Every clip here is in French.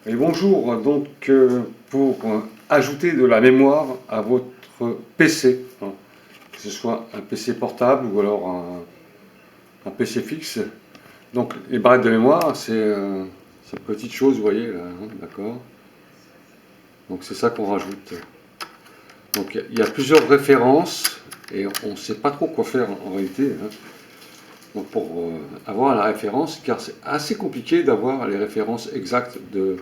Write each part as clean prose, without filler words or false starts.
Et bonjour, donc pour ajouter de la mémoire à votre PC, hein, que ce soit un PC portable ou alors un PC fixe. Donc les barrettes de mémoire, c'est ces petites choses, vous voyez là, hein, d'accord. Donc c'est ça qu'on rajoute. Donc il y a plusieurs références et on ne sait pas trop quoi faire en réalité, hein. Donc pour avoir la référence, car c'est assez compliqué d'avoir les références exactes de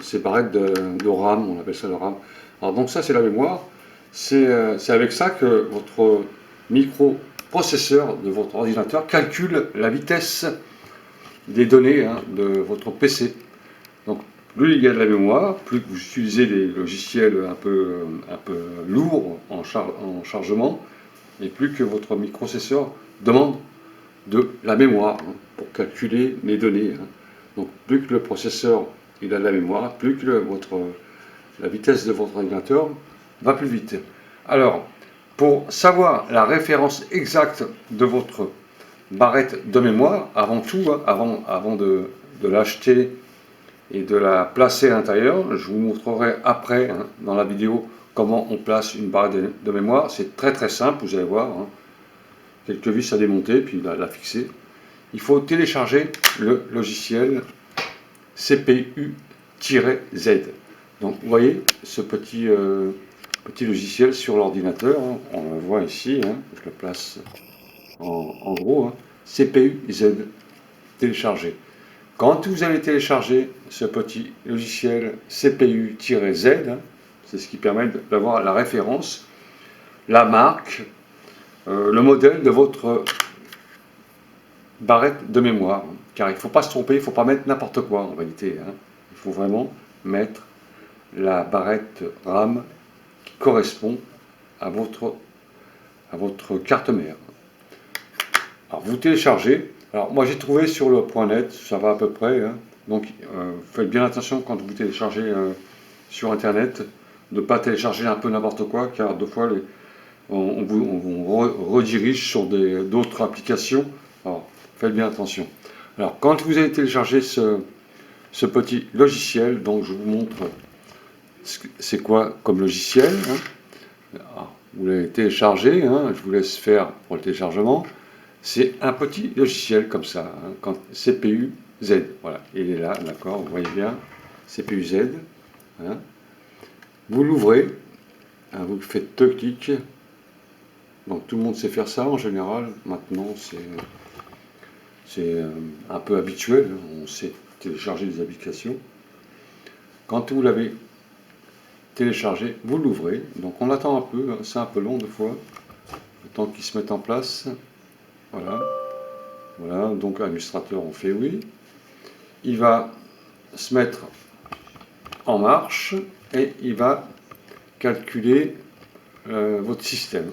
ces barrettes de RAM, on appelle ça le RAM. Alors donc ça c'est la mémoire, c'est avec ça que votre microprocesseur de votre ordinateur calcule la vitesse des données, hein, de votre PC. Donc plus il y a de la mémoire, plus que vous utilisez des logiciels un peu lourds en chargement, et plus que votre microprocesseur demande de la mémoire, hein, pour calculer les données, hein. Donc plus que le processeur il a de la mémoire, plus que la vitesse de votre ordinateur va plus vite. Alors, pour savoir la référence exacte de votre barrette de mémoire, avant tout, hein, avant de l'acheter et de la placer à l'intérieur, je vous montrerai après, hein, dans la vidéo, comment on place une barrette de mémoire. C'est très très simple, vous allez voir, hein. Quelques vis à démonter, puis la fixer. Il faut télécharger le logiciel CPU-Z. Donc vous voyez ce petit logiciel sur l'ordinateur, hein, on le voit ici, hein, je le place en gros, hein, CPU-Z, télécharger. Quand vous allez télécharger ce petit logiciel CPU-Z, hein, c'est ce qui permet d'avoir la référence, la marque, le modèle de votre barrette de mémoire, car il ne faut pas se tromper, il ne faut pas mettre n'importe quoi en réalité, hein. Il faut vraiment mettre la barrette RAM qui correspond à votre carte mère. Alors vous téléchargez. Alors moi j'ai trouvé sur le point .net, ça va à peu près, hein. Donc faites bien attention quand vous téléchargez sur internet, de ne pas télécharger un peu n'importe quoi, car deux fois on vous redirige sur d'autres applications. Alors faites bien attention. Alors quand vous allez télécharger ce petit logiciel, donc je vous montre c'est quoi comme logiciel, hein. Alors, vous l'avez téléchargé, hein, je vous laisse faire pour le téléchargement. C'est un petit logiciel comme ça, hein, quand CPU Z, voilà, il est là, d'accord, vous voyez bien, CPU Z, hein. Vous l'ouvrez, hein, vous faites deux clics, donc tout le monde sait faire ça en général, maintenant c'est un peu habituel, on sait télécharger des applications. Quand vous l'avez téléchargé, vous l'ouvrez, donc on attend un peu, hein, c'est un peu long des fois, le temps qu'il se mette en place, voilà. Voilà, donc l'administrateur, on fait oui. Il va se mettre en marche et il va calculer votre système.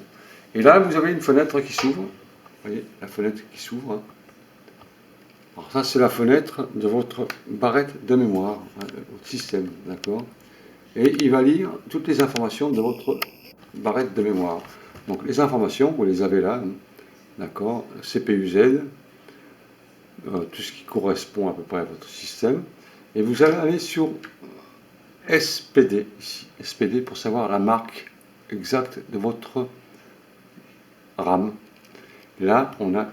Et là, vous avez une fenêtre qui s'ouvre. Vous voyez, la fenêtre qui s'ouvre, hein. Alors ça, c'est la fenêtre de votre barrette de mémoire, hein, votre système, d'accord. Et il va lire toutes les informations de votre barrette de mémoire. Donc les informations, vous les avez là, hein, d'accord, CPU-Z, tout ce qui correspond à peu près à votre système. Et vous allez aller sur SPD, ici, SPD pour savoir la marque exacte de votre RAM. Là, on a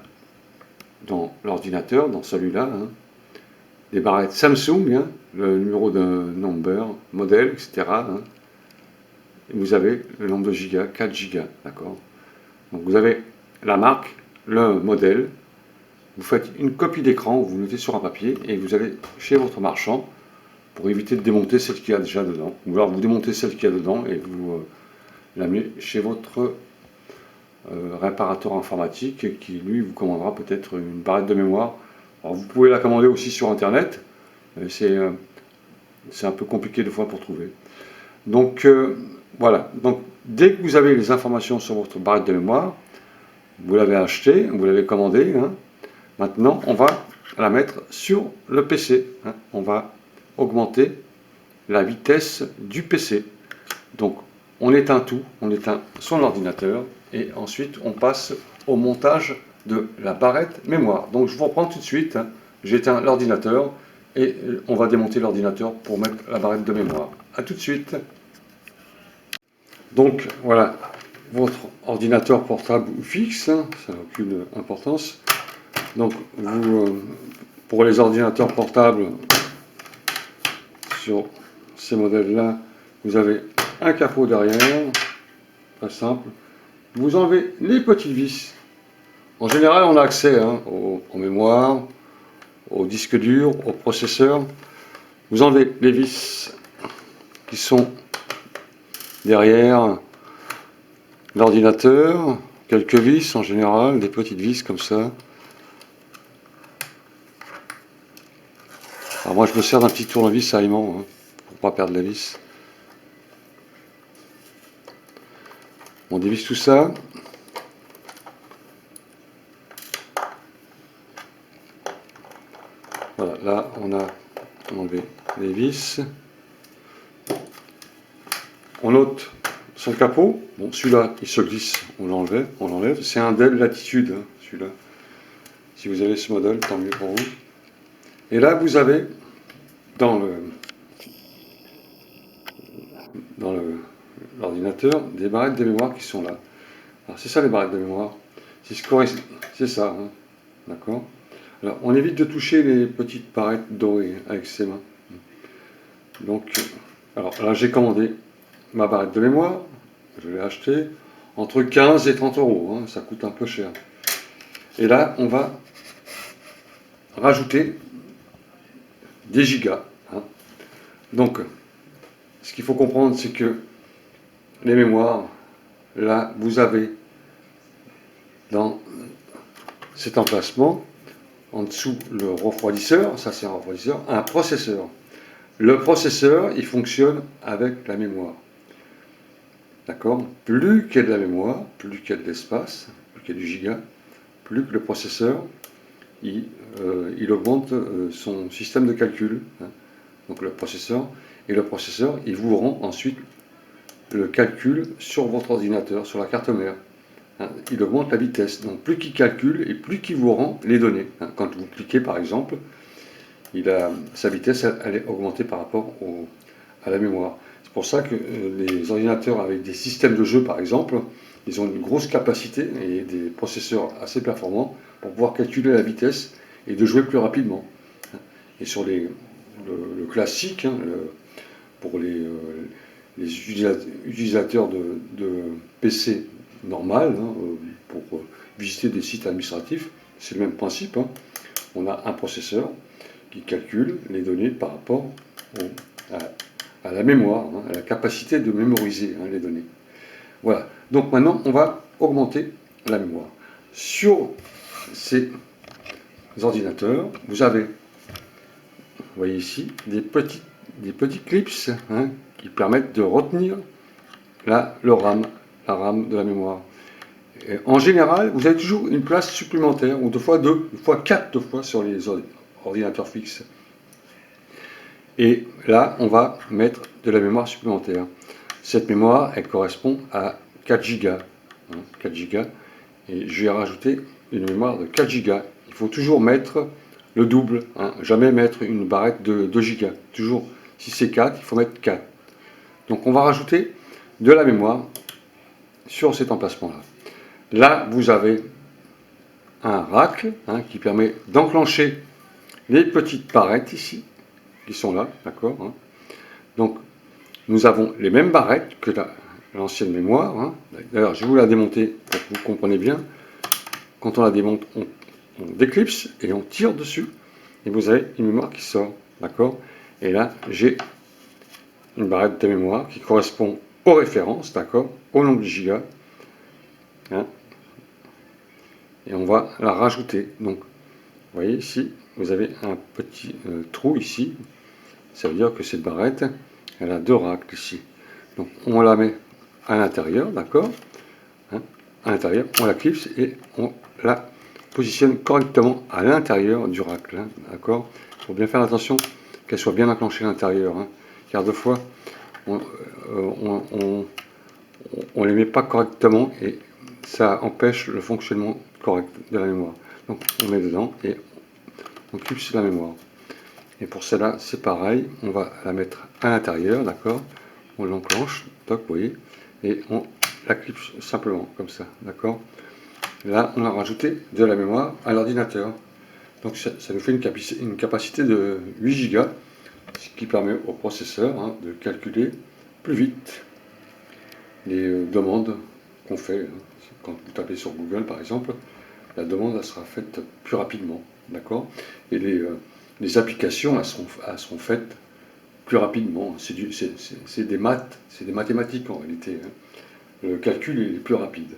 dans l'ordinateur, dans celui-là, hein, des barrettes Samsung, hein, le numéro de number, modèle, etc., hein. Et vous avez le nombre de gigas, 4 gigas, d'accord. Donc vous avez la marque, le modèle. Vous faites une copie d'écran, vous notez sur un papier et vous allez chez votre marchand pour éviter de démonter celle qu'il y a déjà dedans. Ou alors vous démontez celle qu'il y a dedans et vous l'amenez chez votre réparateur informatique qui lui vous commandera peut-être une barrette de mémoire. Alors vous pouvez la commander aussi sur internet, c'est un peu compliqué des fois pour trouver. Donc voilà, donc dès que vous avez les informations sur votre barrette de mémoire, vous l'avez acheté, vous l'avez commandé, hein. Maintenant, on va la mettre sur le PC, hein. On va augmenter la vitesse du PC. Donc, on éteint tout, on éteint son ordinateur et ensuite on passe au montage de la barrette mémoire. Donc, je vous reprends tout de suite, hein. J'éteins l'ordinateur et on va démonter l'ordinateur pour mettre la barrette de mémoire. A tout de suite. Donc voilà, votre ordinateur portable ou fixe, hein, ça n'a aucune importance. Donc vous, pour les ordinateurs portables, sur ces modèles-là, vous avez un capot derrière, très simple. Vous enlevez les petites vis. En général, on a accès hein, aux mémoires, au disque dur, au processeur. Vous enlevez les vis qui sont derrière l'ordinateur, quelques vis en général, des petites vis comme ça. Alors moi je me sers d'un petit tournevis à aimant hein, pour ne pas perdre la vis. On dévisse tout ça. Voilà, là on a enlevé les vis. On ôte son capot. Bon, celui-là, il se glisse, on l'enlève. C'est un Dell Latitude, hein, celui-là. Si vous avez ce modèle, tant mieux pour vous. Et là, vous avez dans l'ordinateur des barrettes de mémoire qui sont là. Alors, c'est ça les barrettes de mémoire. C'est ça, hein, d'accord. Alors, on évite de toucher les petites barrettes dorées avec ses mains. Donc, alors là, j'ai commandé ma barrette de mémoire. Je l'ai achetée entre 15 et 30 euros. Hein, ça coûte un peu cher. Et là, on va rajouter des gigas. Hein. Donc, ce qu'il faut comprendre, c'est que les mémoires, là, vous avez dans cet emplacement, en dessous le refroidisseur, ça c'est un refroidisseur, un processeur. Le processeur, il fonctionne avec la mémoire. D'accord? Plus qu'il y a de la mémoire, plus qu'il y a de l'espace, plus qu'il y a du giga, plus que le processeur, il augmente son système de calcul. Hein. Donc le processeur, il vous rend ensuite le calcul sur votre ordinateur, sur la carte mère. Hein. Il augmente la vitesse. Donc plus qu'il calcule et plus qu'il vous rend les données. Hein. Quand vous cliquez par exemple, sa vitesse elle est augmentée par rapport à la mémoire. C'est pour ça que les ordinateurs avec des systèmes de jeu par exemple, ils ont une grosse capacité et des processeurs assez performants pour pouvoir calculer la vitesse et de jouer plus rapidement. Et sur le classique, hein, pour les utilisateurs de PC normal, hein, pour visiter des sites administratifs, c'est le même principe. Hein. On a un processeur qui calcule les données par rapport à la mémoire, hein, à la capacité de mémoriser hein, les données. Voilà. Donc maintenant, on va augmenter la mémoire. Sur ces ordinateurs, vous avez, vous voyez ici, des petits clips hein, qui permettent de retenir la RAM de la mémoire. Et en général, vous avez toujours une place supplémentaire, ou deux fois 4 fois sur les ordinateurs fixes. Et là, on va mettre de la mémoire supplémentaire. Cette mémoire, elle correspond à 4 Go. Hein, 4 Go. Et je vais rajouter une mémoire de 4 Go. Il faut toujours mettre le double. Hein, jamais mettre une barrette de 2 Go. Toujours, si c'est 4, il faut mettre 4. Donc on va rajouter de la mémoire sur cet emplacement-là. Là, vous avez un rack hein, qui permet d'enclencher les petites barrettes ici, qui sont là, d'accord hein. Donc, nous avons les mêmes barrettes que l'ancienne mémoire. Hein. D'ailleurs, je vais vous la démonter pour que vous compreniez bien. Quand on la démonte, on déclipse et on tire dessus. Et vous avez une mémoire qui sort, d'accord. Et là, j'ai une barrette de mémoire qui correspond aux références, d'accord, au nombre de gigas. Hein. Et on va la rajouter. Donc, vous voyez ici, vous avez un petit trou ici. Ça veut dire que cette barrette, elle a 2 racks ici. Donc, on la met à l'intérieur, d'accord hein, à l'intérieur, on la clipse et on la positionne correctement à l'intérieur du rack, d'accord. Il faut bien faire attention qu'elle soit bien enclenchée à l'intérieur, hein, car deux fois, on ne les met pas correctement et ça empêche le fonctionnement correct de la mémoire. Donc on met dedans et on clipse la mémoire. Et pour celle-là, c'est pareil, on va la mettre à l'intérieur, d'accord? On l'enclenche, toc, vous voyez, et on la clip simplement, comme ça, d'accord? Là, on a rajouté de la mémoire à l'ordinateur. Donc ça nous fait une capacité de 8 Go, ce qui permet au processeur de calculer plus vite les demandes qu'on fait. Quand vous tapez sur Google, par exemple, la demande elle sera faite plus rapidement, d'accord? Et les applications elles seront faites plus rapidement. C'est des maths, c'est des mathématiques en réalité. Le calcul est plus rapide.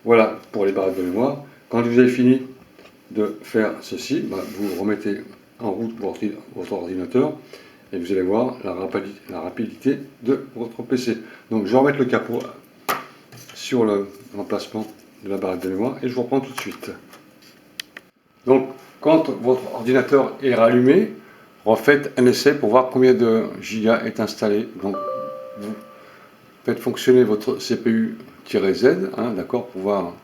Voilà pour les barrettes de mémoire. Quand vous avez fini de faire ceci, vous remettez en route votre ordinateur et vous allez voir la rapidité de votre PC. Donc je vais remettre le capot sur l'emplacement de la barrette de mémoire et je vous reprends tout de suite. Donc quand votre ordinateur est rallumé, refaites un essai pour voir combien de gigas est installé. Donc vous faites fonctionner votre CPU-Z, d'accord, pour voir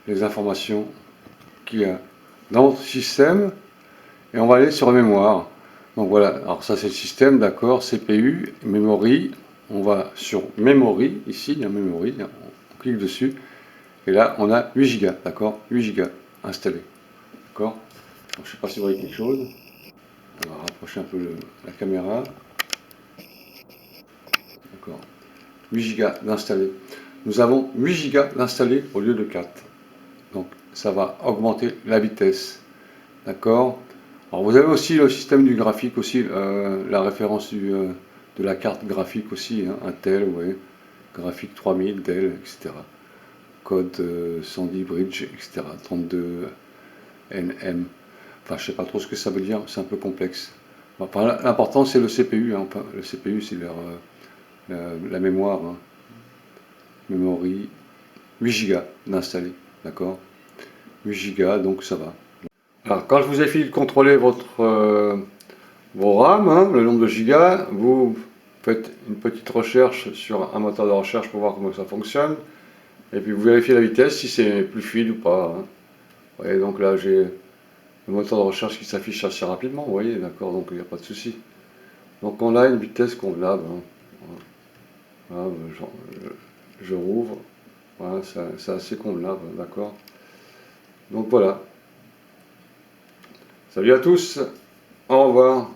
les informations qu'il y a dans votre système. Et on va aller sur la mémoire. Donc voilà, alors ça c'est le système, d'accord, CPU, memory. On va sur memory, ici il y a memory, on clique dessus. Et là on a 8 Go, d'accord, 8 Go installés. D'accord. Je ne sais pas si vous voyez quelque chose. On va rapprocher un peu la caméra. D'accord. 8 Go d'installés. Nous avons 8 Go d'installés au lieu de 4. Donc ça va augmenter la vitesse. D'accord. Alors vous avez aussi le système du graphique, aussi la référence de la carte graphique aussi, Intel, ouais, graphique 3000, Dell, etc. Code 110 bridge, etc. 32 NM. Enfin, je sais pas trop ce que ça veut dire, c'est un peu complexe. Enfin, l'important c'est le CPU. Le CPU c'est la mémoire, memory, 8 Go d'installer, d'accord. 8 Go, donc ça va. Alors, quand je vous ai fini de contrôler vos RAM, le nombre de gigas, vous faites une petite recherche sur un moteur de recherche pour voir comment ça fonctionne. Et puis vous vérifiez la vitesse, si c'est plus fluide ou pas. Vous voyez, donc là j'ai le moteur de recherche qui s'affiche assez rapidement, vous voyez, d'accord, donc il n'y a pas de souci. Donc on a une vitesse convenable. Voilà, je rouvre, voilà, c'est assez convenable, d'accord. Donc voilà. Salut à tous, au revoir.